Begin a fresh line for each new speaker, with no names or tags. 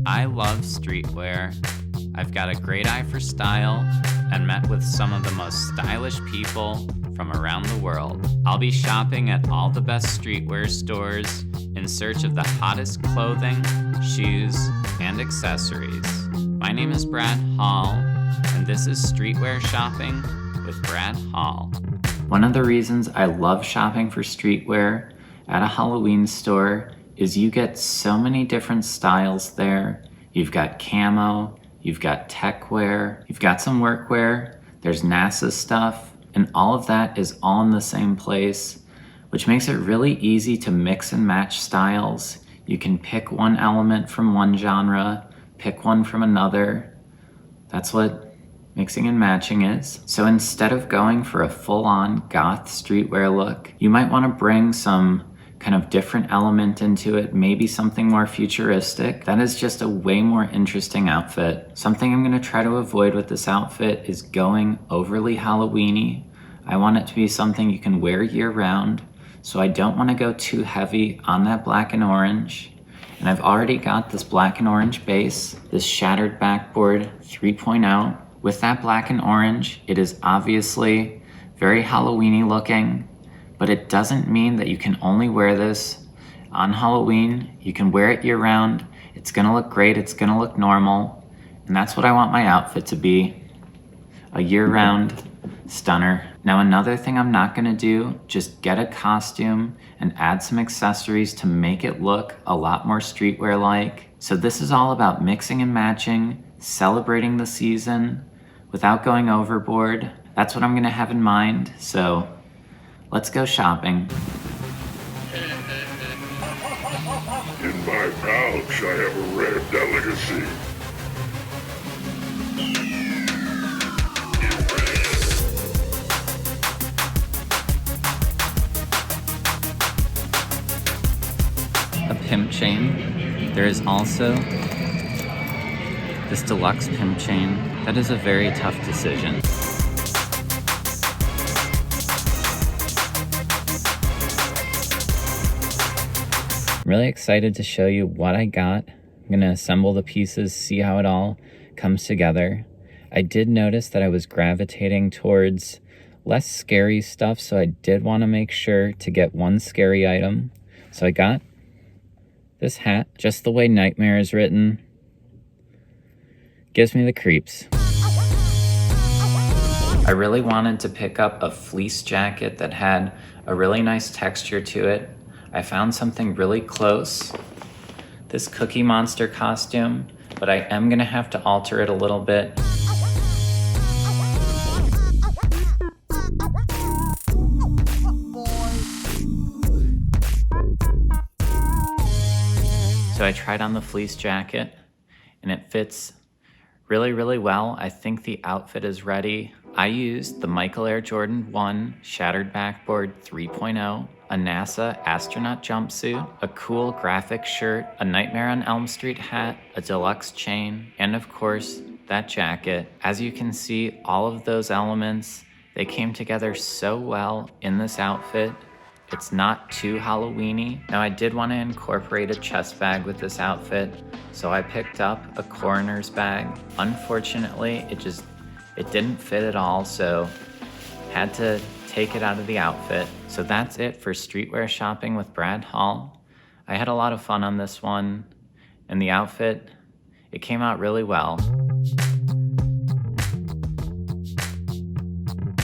I love streetwear. I've got a great eye for style and met with some of the most stylish people from around the world. I'll be shopping at all the best streetwear stores in search of the hottest clothing, shoes, and accessories. My name is Brad Hall, and this is Streetwear Shopping with Brad Hall. One of the reasons I love shopping for streetwear at a Halloween store is you get so many different styles there. You've got camo, you've got tech wear, you've got some workwear, there's NASA stuff, and all of that is all in the same place, which makes it really easy to mix and match styles. You can pick one element from one genre, pick one from another. That's what mixing and matching is. So instead of going for a full-on goth streetwear look, you might want to bring some kind of different element into it, maybe something more futuristic. That is just a way more interesting outfit. Something I'm going to try to avoid with this outfit is going overly Halloween-y. I want it to be something you can wear year-round, so I don't want to go too heavy on that black and orange. And I've already got this black and orange base, this shattered backboard 3.0. With that black and orange, it is obviously very Halloween-y looking, but it doesn't mean that you can only wear this on Halloween. You can wear it year-round. It's gonna look great, it's gonna look normal, and that's what I want my outfit to be, a year-round stunner. Now another thing I'm not gonna do, just get a costume and add some accessories to make it look a lot more streetwear-like. So this is all about mixing and matching, celebrating the season without going overboard. That's what I'm gonna have in mind, so let's go shopping.
In my pouch, I have a rare delicacy.
A pimp chain. There is also this deluxe pimp chain. That is a very tough decision. I'm really excited to show you what I got. I'm gonna assemble the pieces, see how it all comes together. I did notice that I was gravitating towards less scary stuff, so I did want to make sure to get one scary item. So I got this hat, just the way Nightmare is written. Gives me the creeps. I really wanted to pick up a fleece jacket that had a really nice texture to it. I found something really close, this Cookie Monster costume, but I am gonna have to alter it a little bit. So I tried on the fleece jacket and it fits really, really well. I think the outfit is ready. I used the Michael Air Jordan 1 Shattered Backboard 3.0, a NASA astronaut jumpsuit, a cool graphic shirt, a Nightmare on Elm Street hat, a deluxe chain, and of course, that jacket. As you can see, all of those elements, they came together so well in this outfit. It's not too Halloween-y. Now I did want to incorporate a chest bag with this outfit, so I picked up a coroner's bag. Unfortunately, it didn't fit at all, so had to take it out of the outfit. So that's it for Streetwear Shopping with Brad Hall. I had a lot of fun on this one, and the outfit, it came out really well.